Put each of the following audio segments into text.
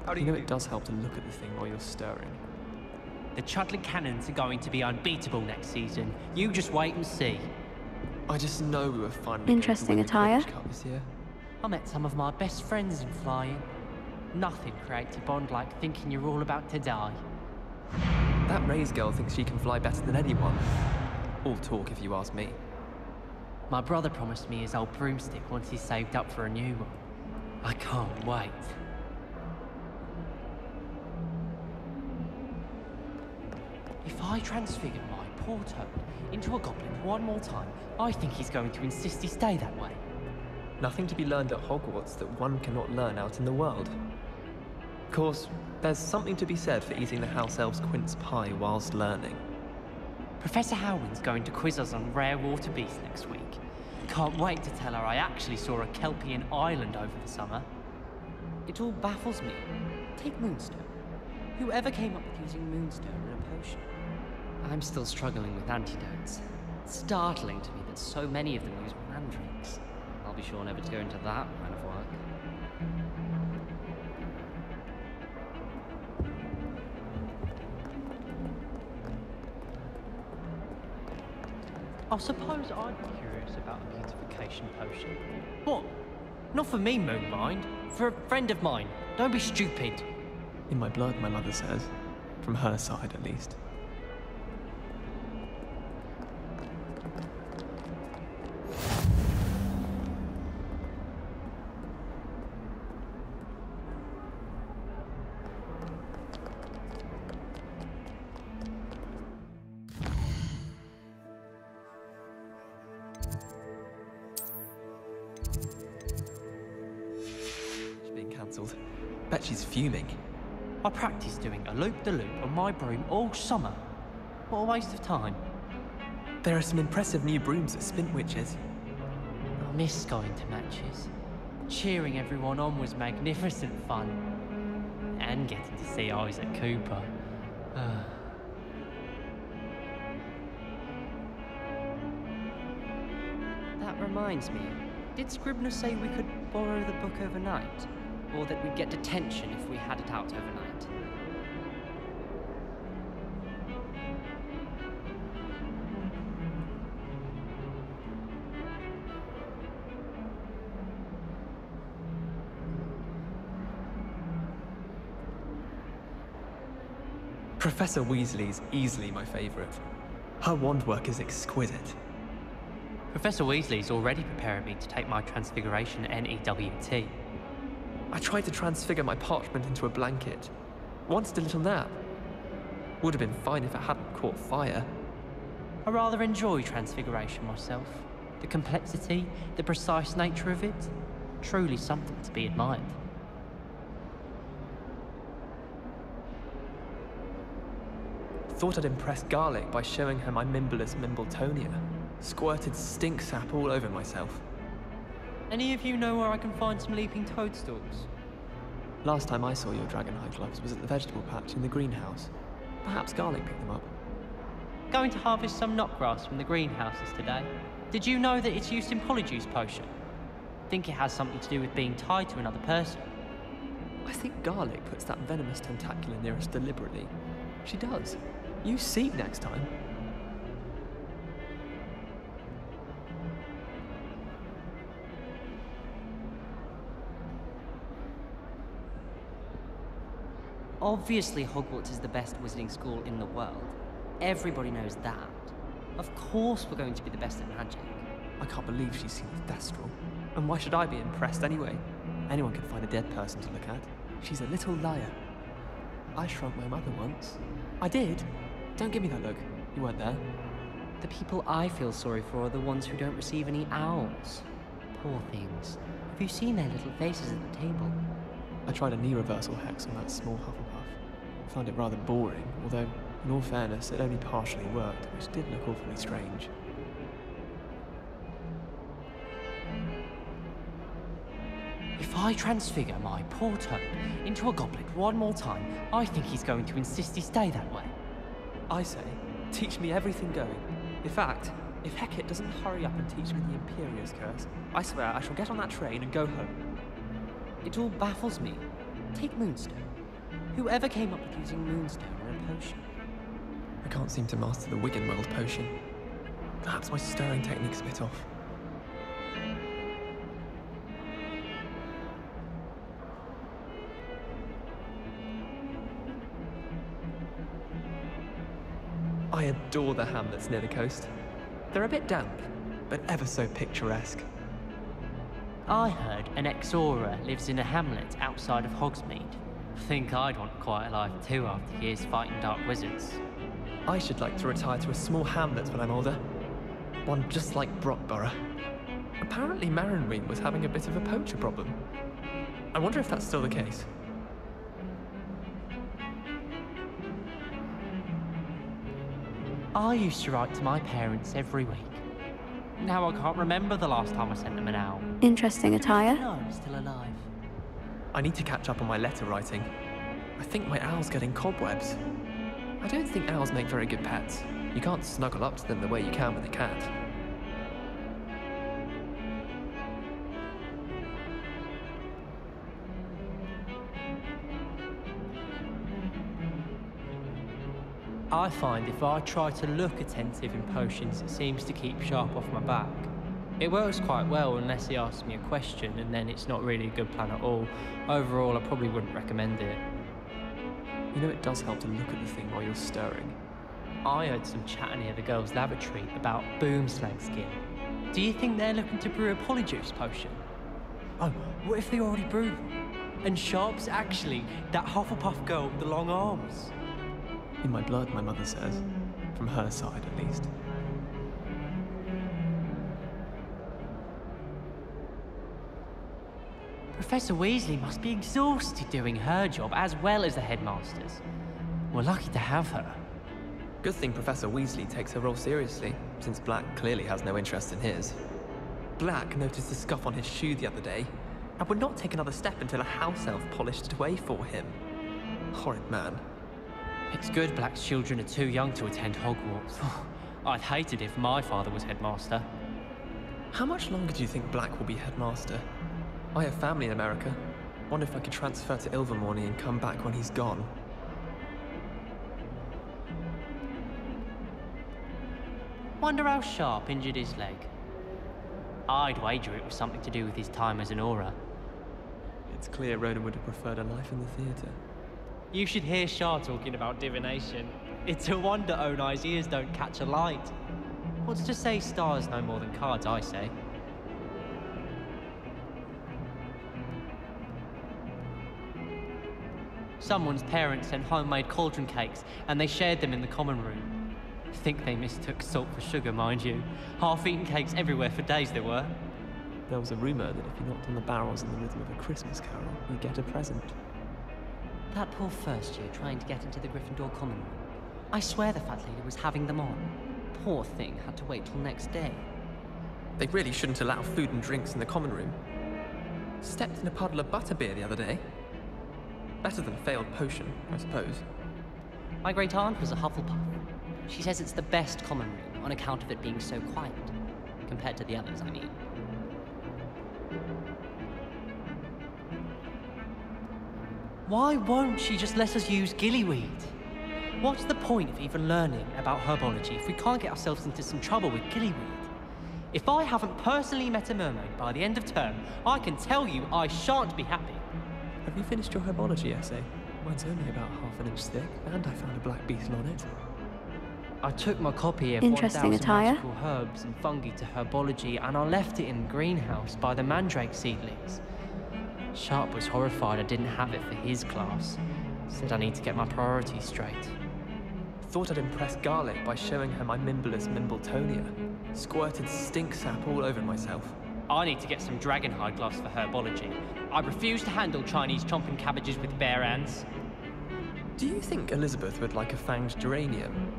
You know it does help to look at the thing while you're stirring. The Chudley Cannons are going to be unbeatable next season. You just wait and see. I just know we were finally Interesting going to win attire. the Quidditch Cup this year. I met some of my best friends in flying. Nothing creates a bond like thinking you're all about to die. That Ray's girl thinks she can fly better than anyone. All talk, if you ask me. My brother promised me his old broomstick once he's saved up for a new one. I can't wait. If I transfigure my poor Toad into a goblin one more time, I think he's going to insist he stay that way. Nothing to be learned at Hogwarts that one cannot learn out in the world. Of course, there's something to be said for eating the house elf's quince pie whilst learning. Professor Howland's going to quiz us on rare water beasts next week. Can't wait to tell her I actually saw a Kelpian island over the summer. It all baffles me. Take Moonstone. Whoever came up with using Moonstone in a potion? I'm still struggling with antidotes. It's startling to me that so many of them use mandrakes. I'll be sure never to go into that kind of work. I suppose I'd be curious about a beautification potion. What? Not for me, Moonmind. For a friend of mine. Don't be stupid. In my blood, my mother says. From her side, at least. Bet she's fuming. I practiced doing a loop-the-loop on my broom all summer. What a waste of time. There are some impressive new brooms at Spintwitches. I miss going to matches. Cheering everyone on was magnificent fun. And getting to see Isaac Cooper. That reminds me. Did Scribner say we could borrow the book overnight? Or that we'd get detention if we had it out overnight? Professor Weasley's easily my favourite. Her wand work is exquisite. Professor Weasley's already preparing me to take my transfiguration NEWT. I tried to transfigure my parchment into a blanket. Wanted a little nap. Would have been fine if it hadn't caught fire. I rather enjoy transfiguration myself. The complexity, the precise nature of it, truly something to be admired. Thought I'd impress Garlic by showing her my Mimbleless Mimbletonia. Squirted stink sap all over myself. Any of you know where I can find some leaping toadstools? Last time I saw your Dragonhide gloves was at the vegetable patch in the greenhouse. Perhaps Garlic picked them up. Going to harvest some knotgrass from the greenhouses today. Did you know that it's used in Polyjuice potion? Think it has something to do with being tied to another person. I think Garlic puts that venomous tentacular near us deliberately. She does. Use seed next time. Obviously, Hogwarts is the best wizarding school in the world. Everybody knows that. Of course we're going to be the best at magic. I can't believe she's seen Thestral. And why should I be impressed anyway? Anyone can find a dead person to look at. She's a little liar. I shrunk my mother once. I did. Don't give me that look. You weren't there. The people I feel sorry for are the ones who don't receive any owls. Poor things. Have you seen their little faces at the table? I tried a knee reversal hex on that small Hufflepuff. Found it rather boring, although, in all fairness, it only partially worked, which did look awfully strange. If I transfigure my poor Toad into a goblet one more time, I think he's going to insist he stay that way. I say, teach me everything going. In fact, if Hecate doesn't hurry up and teach me the Imperious Curse, I swear I shall get on that train and go home. It all baffles me. Take Moonstone. Whoever came up with using moonstone in a potion? I can't seem to master the Wigan World potion. Perhaps my stirring technique's a bit off. I adore the hamlets near the coast. They're a bit damp, but ever so picturesque. I heard an ex-Aura lives in a hamlet outside of Hogsmeade. Think I'd want a quiet life too after years fighting dark wizards. I should like to retire to a small hamlet when I'm older. One just like Brockborough. Apparently Marinween was having a bit of a poacher problem. I wonder if that's still the case. I used to write to my parents every week. Now I can't remember the last time I sent them an owl. Interesting attire. No, I'm still alive. I need to catch up on my letter writing. I think my owl's getting cobwebs. I don't think owls make very good pets. You can't snuggle up to them the way you can with a cat. I find if I try to look attentive in potions, it seems to keep Sharp off my back. It works quite well unless he asks me a question, and then it's not really a good plan at all. Overall, I probably wouldn't recommend it. You know, it does help to look at the thing while you're stirring. I heard some chat near the girls' lavatory about boomslang skin. Do you think they're looking to brew a polyjuice potion? Oh, what if they already brewed one? And Sharp's actually that Hufflepuff girl with the long arms? In my blood, my mother says. From her side, at least. Professor Weasley must be exhausted doing her job as well as the headmaster's. We're lucky to have her. Good thing Professor Weasley takes her role seriously, since Black clearly has no interest in his. Black noticed the scuff on his shoe the other day, and would not take another step until a house elf polished it away for him. Horrid man. It's good Black's children are too young to attend Hogwarts. I'd hate it if my father was headmaster. How much longer do you think Black will be headmaster? I have family in America. Wonder if I could transfer to Ilvermorny and come back when he's gone. Wonder how Sharp injured his leg. I'd wager it was something to do with his time as an Aura. It's clear Ronan would have preferred a life in the theatre. You should hear Shah talking about divination. It's a wonder Onai's ears don't catch a light. What's to say stars know more than cards, I say. Someone's parents sent homemade cauldron cakes, and they shared them in the common room. Think they mistook salt for sugar, mind you. Half-eaten cakes everywhere for days there were. There was a rumour that if you knocked on the barrels in the rhythm of a Christmas carol, you'd get a present. That poor first year trying to get into the Gryffindor common room. I swear the fat lady was having them on. Poor thing had to wait till next day. They really shouldn't allow food and drinks in the common room. Stepped in a puddle of butterbeer the other day. Better than a failed potion, I suppose. My great aunt was a Hufflepuff. She says it's the best common room on account of it being so quiet. Compared to the others, I mean. Why won't she just let us use gillyweed? What's the point of even learning about herbology if we can't get ourselves into some trouble with gillyweed? If I haven't personally met a mermaid by the end of term, I can tell you I shan't be happy. Have you finished your herbology essay? Mine's only about half an inch thick, and I found a black beetle on it. I took my copy of Interesting 1000 attire. magical herbs and fungi to herbology, and I left it in the greenhouse by the mandrake seedlings. Sharp was horrified I didn't have it for his class. Said I need to get my priorities straight. Thought I'd impress Garlic by showing her my Mimblelus Mimbletonia. Squirted stink sap all over myself. I need to get some dragonhide gloves for herbology. I refuse to handle Chinese chomping cabbages with bare hands. Do you think Elizabeth would like a fanged geranium?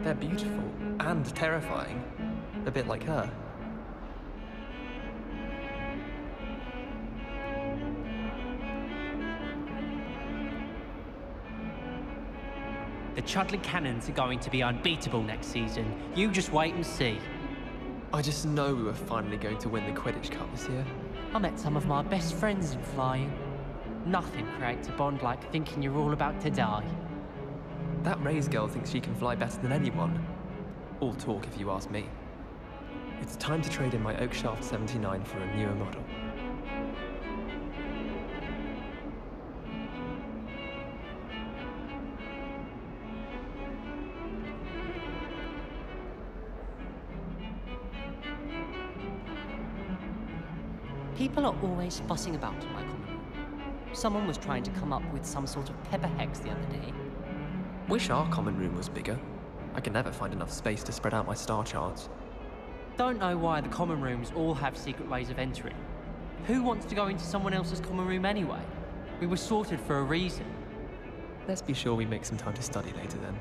They're beautiful and terrifying. A bit like her. The Chudley Cannons are going to be unbeatable next season. You just wait and see. I just know we were finally going to win the Quidditch Cup this year. I met some of my best friends in flying. Nothing creates a bond like thinking you're all about to die. That Ray's girl thinks she can fly better than anyone. All talk, if you ask me. It's time to trade in my Oakshaft 79 for a newer model. People are always fussing about in my common room. Someone was trying to come up with some sort of pepper hex the other day. Wish our common room was bigger. I can never find enough space to spread out my star charts. Don't know why the common rooms all have secret ways of entering. Who wants to go into someone else's common room anyway? We were sorted for a reason. Let's be sure we make some time to study later then.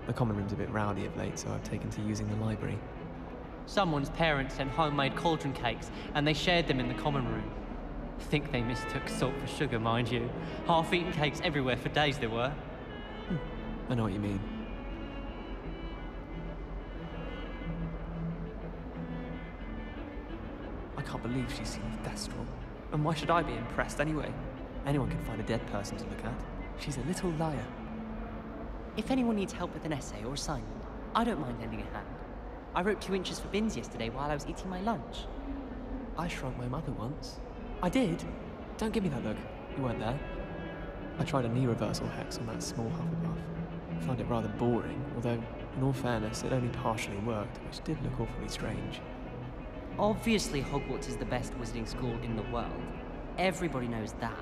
The common room's a bit rowdy of late, so I've taken to using the library. Someone's parents sent homemade cauldron cakes, and they shared them in the common room. Think they mistook salt for sugar, mind you. Half-eaten cakes everywhere for days there were. I know what you mean. I can't believe she's seen Thestral. And why should I be impressed anyway? Anyone can find a dead person to look at. She's a little liar. If anyone needs help with an essay or assignment, I don't mind lending a hand. I wrote 2 inches for bins yesterday while I was eating my lunch. I shrunk my mother once. I did? Don't give me that look. You weren't there. I tried a knee reversal hex on that small Hufflepuff. Found it rather boring, although, in all fairness, it only partially worked, which did look awfully strange. Obviously, Hogwarts is the best wizarding school in the world. Everybody knows that.